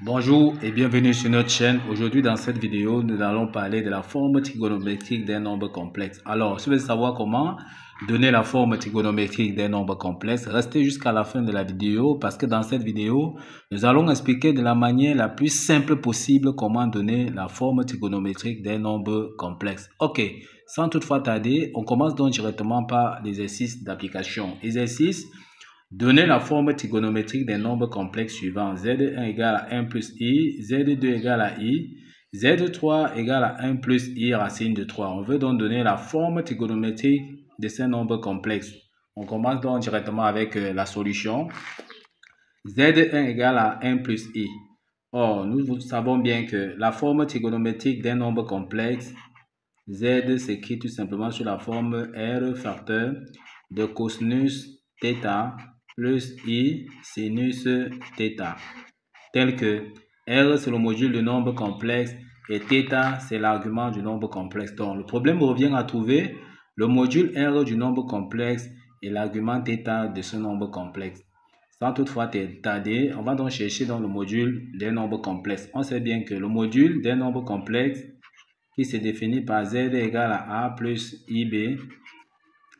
Bonjour et bienvenue sur notre chaîne. Aujourd'hui dans cette vidéo, nous allons parler de la forme trigonométrique d'un nombre complexe. Alors, si vous voulez savoir comment donner la forme trigonométrique d'un nombre complexe, restez jusqu'à la fin de la vidéo parce que dans cette vidéo, nous allons expliquer de la manière la plus simple possible comment donner la forme trigonométrique d'un nombre complexe. Ok, sans toutefois tarder, on commence donc directement par l'exercice d'application. Exercice. Donnez la forme trigonométrique des nombres complexes suivants. Z1 égale à 1 plus i, Z2 égale à i, Z3 égale à 1 plus i racine de 3. On veut donc donner la forme trigonométrique de ces nombres complexes. On commence donc directement avec la solution. Z1 égale à 1 plus i. Or, nous savons bien que la forme trigonométrique d'un nombre complexe, Z s'écrit tout simplement sous la forme R facteur de cosinus θ plus i sinus θ, tel que R c'est le module du nombre complexe et θ c'est l'argument du nombre complexe. Donc le problème revient à trouver le module R du nombre complexe et l'argument θ de ce nombre complexe. Sans toutefois tarder, on va donc chercher dans le module des nombres complexes. On sait bien que le module des nombres complexes qui se définit par Z égale à A plus IB,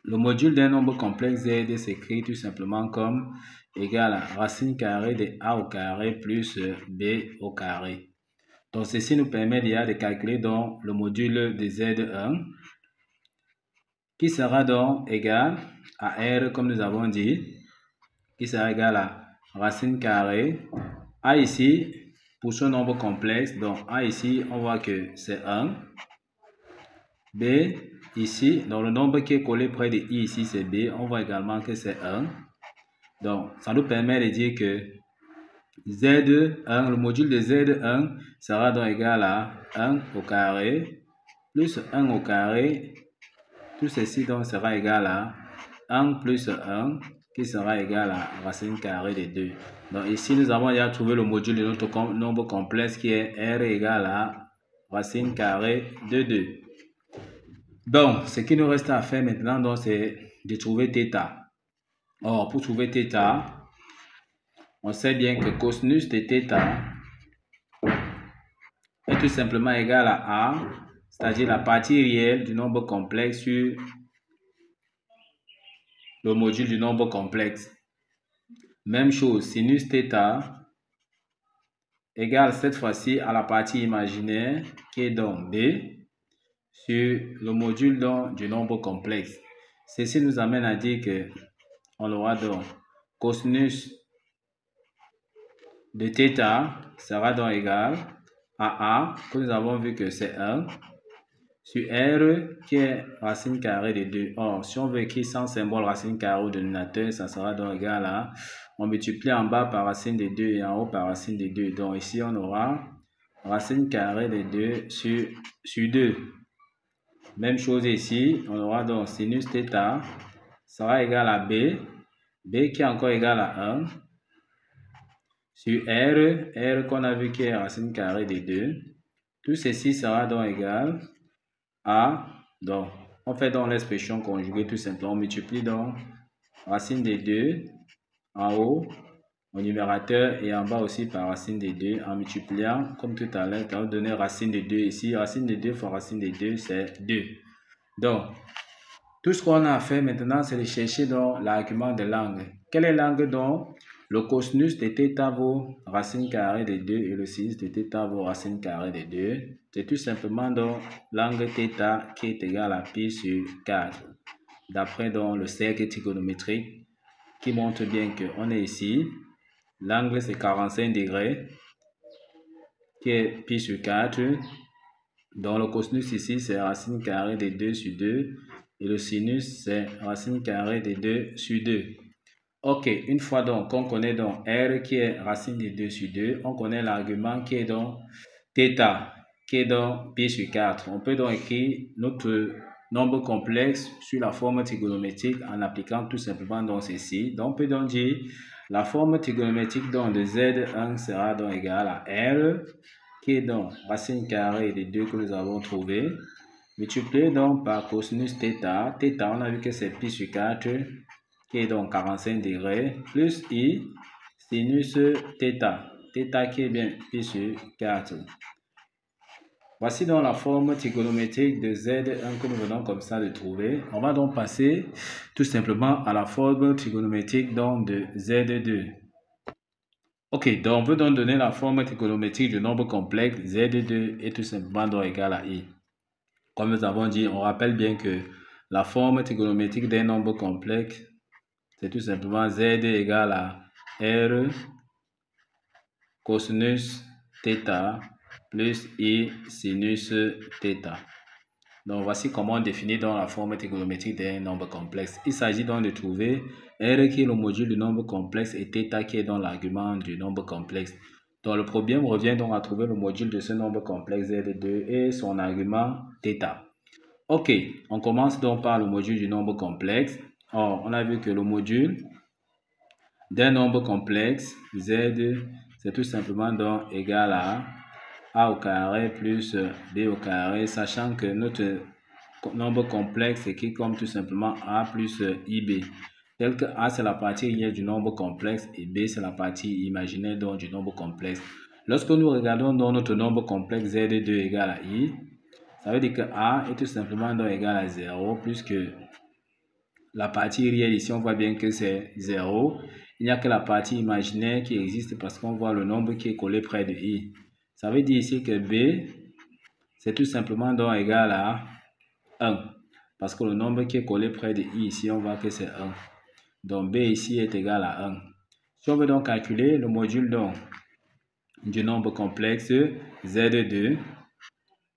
le module d'un nombre complexe Z s'écrit tout simplement comme égal à racine carrée de A au carré plus B au carré. Donc ceci nous permet déjà de calculer donc le module de Z1 qui sera donc égal à R comme nous avons dit, qui sera égal à racine carrée. A ici, pour ce nombre complexe, donc A ici, on voit que c'est 1. B ici, donc le nombre qui est collé près de I ici c'est B, on voit également que c'est 1. Donc ça nous permet de dire que Z1, le module de Z1 sera donc égal à 1 au carré plus 1 au carré. Tout ceci donc sera égal à 1 plus 1 qui sera égal à racine carrée de 2. Donc ici nous avons déjà trouvé le module de notre nombre complexe qui est R égale à racine carrée de 2. Donc, ce qui nous reste à faire maintenant, c'est de trouver θ. Or, pour trouver θ, on sait bien que cosinus de θ est tout simplement égal à A, c'est-à-dire la partie réelle du nombre complexe sur le module du nombre complexe. Même chose, sinus θ égale cette fois-ci à la partie imaginaire qui est donc B sur le module donc du nombre complexe. Ceci nous amène à dire que on aura donc cosinus de θ sera donc égal à A, que nous avons vu que c'est 1, sur R qui est racine carrée de 2. Or, si on veut écrire sans symbole racine carrée au dénominateur, ça sera donc égal à, on multiplie en bas par racine de 2 et en haut par racine de 2. Donc ici, on aura racine carrée de 2 sur 2. Même chose ici, on aura donc sinus θ sera égal à B, B qui est encore égal à 1, sur R qu'on a vu qui est racine carrée de 2. Tout ceci sera donc égal à, donc, on fait donc l'expression conjuguée tout simplement, on multiplie donc racine de 2 en haut au numérateur et en bas aussi par racine de 2 en multipliant comme tout à l'heure, ça va donner racine de 2 ici, racine de 2 fois racine de 2 c'est 2. Donc, tout ce qu'on a à faire maintenant, c'est de chercher donc l'argument de l'angle. Quel est l'angle donc? Le cosinus de θ vaut racine carrée de 2 et le sinus de θ vaut racine carrée de 2. C'est tout simplement donc l'angle θ qui est égal à pi sur 4. D'après donc le cercle trigonométrique qui montre bien qu'on est ici. L'angle c'est 45 degrés qui est pi sur 4. Donc le cosinus ici c'est racine carrée de 2 sur 2. Et le sinus, c'est racine carrée de 2 sur 2. Ok, une fois donc qu'on connaît donc R qui est racine de 2 sur 2, on connaît l'argument qui est donc θ, qui est donc pi sur 4. On peut donc écrire notre nombre complexe sur la forme trigonométrique en appliquant tout simplement donc ceci. Donc on peut donc dire la forme trigonométrique donc de Z1 sera donc égale à R, qui est donc racine carrée de 2 que nous avons trouvé, multiplié donc par cosinus θ. Θ, on a vu que c'est pi sur 4, qui est donc 45 degrés, plus i sinus θ. θ qui est bien pi sur 4. Voici donc la forme trigonométrique de Z1 que nous venons comme ça de trouver. On va donc passer tout simplement à la forme trigonométrique donc de Z2. Ok, donc on veut donc donner la forme trigonométrique du nombre complexe Z2 est tout simplement donc égal à I. Comme nous avons dit, on rappelle bien que la forme trigonométrique d'un nombre complexe, c'est tout simplement Z égale à R cosinus θ plus I sinus θ. Donc voici comment on définit donc la forme trigonométrique d'un nombre complexe. Il s'agit donc de trouver R qui est le module du nombre complexe et θ qui est donc l'argument du nombre complexe. Donc le problème revient donc à trouver le module de ce nombre complexe Z2 et son argument θ. Ok, on commence donc par le module du nombre complexe. Or, on a vu que le module d'un nombre complexe Z, c'est tout simplement donc égal à A au carré plus B au carré, sachant que notre nombre complexe est écrit comme tout simplement A plus IB. Tel que A c'est la partie réelle du nombre complexe et B c'est la partie imaginaire donc du nombre complexe. Lorsque nous regardons donc notre nombre complexe Z2 égale à I, ça veut dire que A est tout simplement donc égal à 0, puisque la partie réelle ici, on voit bien que c'est 0. Il n'y a que la partie imaginaire qui existe parce qu'on voit le nombre qui est collé près de I. Ça veut dire ici que B, c'est tout simplement donc égal à 1. Parce que le nombre qui est collé près de I ici, on voit que c'est 1. Donc B ici est égal à 1. Si on veut donc calculer le module donc du nombre complexe Z2,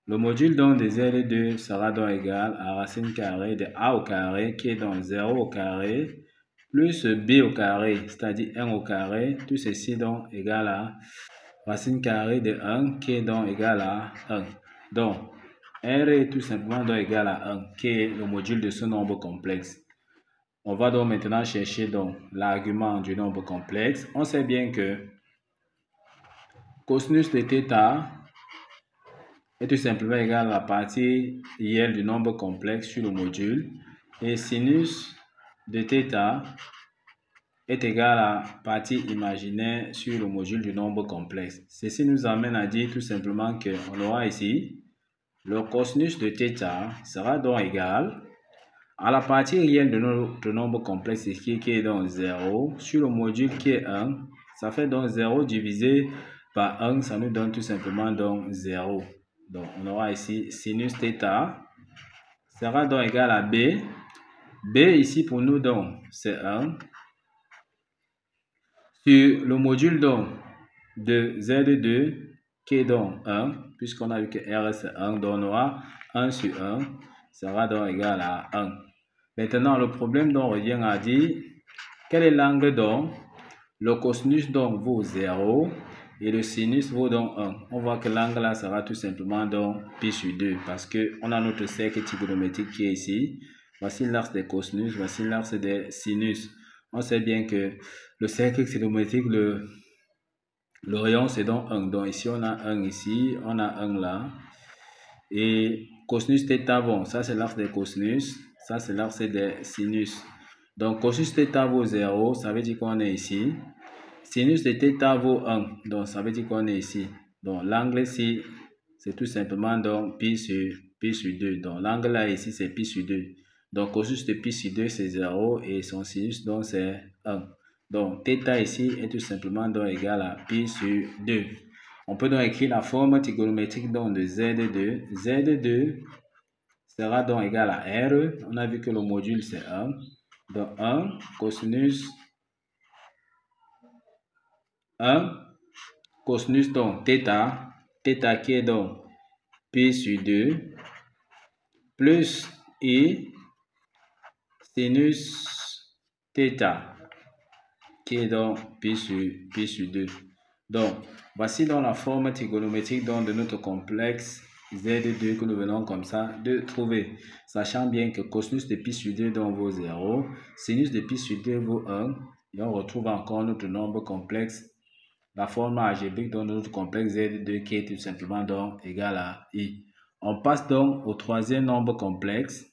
le module donc de Z2 sera donc égal à racine carrée de A au carré qui est donc 0 au carré plus B au carré, c'est-à-dire 1 au carré. Tout ceci donc égal à racine carrée de 1 qui est donc égal à 1. Donc, R est tout simplement donc égal à 1 qui est le module de ce nombre complexe. On va donc maintenant chercher donc l'argument du nombre complexe. On sait bien que cosinus de θ est tout simplement égal à la partie réelle du nombre complexe sur le module et sinus de θ est égal à la partie imaginaire sur le module du nombre complexe. Ceci nous amène à dire tout simplement qu'on aura ici le cosinus de θ sera donc égal à la partie réelle de notre nombre complexe ici qui est donc 0 sur le module qui est 1. Ça fait donc 0 divisé par 1, ça nous donne tout simplement donc 0. Donc, on aura ici sinus θ sera donc égal à B. B ici pour nous donc c'est 1. Sur le module donc de Z2 qui est donc 1, puisqu'on a vu que R c'est 1, donc on aura 1 sur 1 sera donc égal à 1. Maintenant, le problème donc revient à dire quel est l'angle donc le cosinus donc vaut 0. Et le sinus vaut donc 1. On voit que l'angle là sera tout simplement donc pi sur 2 parce qu'on a notre cercle trigonométrique qui est ici. Voici l'axe des cosinus, voici l'axe des sinus. On sait bien que le cercle trigonométrique, le rayon c'est donc 1. Donc ici on a 1 ici, on a 1 là. Et cosinus θ, bon, ça c'est l'axe des cosinus, ça c'est l'axe des sinus. Donc cosinus θ vaut 0, ça veut dire qu'on est ici. Sinus de θ vaut 1, donc ça veut dire qu'on est ici. Donc l'angle ici, c'est tout simplement donc pi sur 2. Donc l'angle là ici, c'est pi sur 2. Donc cosinus de pi sur 2, c'est 0 et son sinus donc c'est 1. Donc θ ici est tout simplement donc égal à pi sur 2. On peut donc écrire la forme trigonométrique donc de Z2. Z2 sera donc égal à R. On a vu que le module c'est 1. Donc 1 cosinus 1 cosinus donc θ qui est donc pi sur 2 plus I sinus θ qui est donc pi sur 2. Donc voici donc la forme trigonométrique donc de notre complexe Z2 que nous venons comme ça de trouver, sachant bien que cosinus de pi sur 2 donc vaut 0, sinus de pi sur 2 vaut 1 et on retrouve encore notre nombre complexe. La forme algébrique de notre complexe Z2 qui est tout simplement donc égal à I. On passe donc au troisième nombre complexe.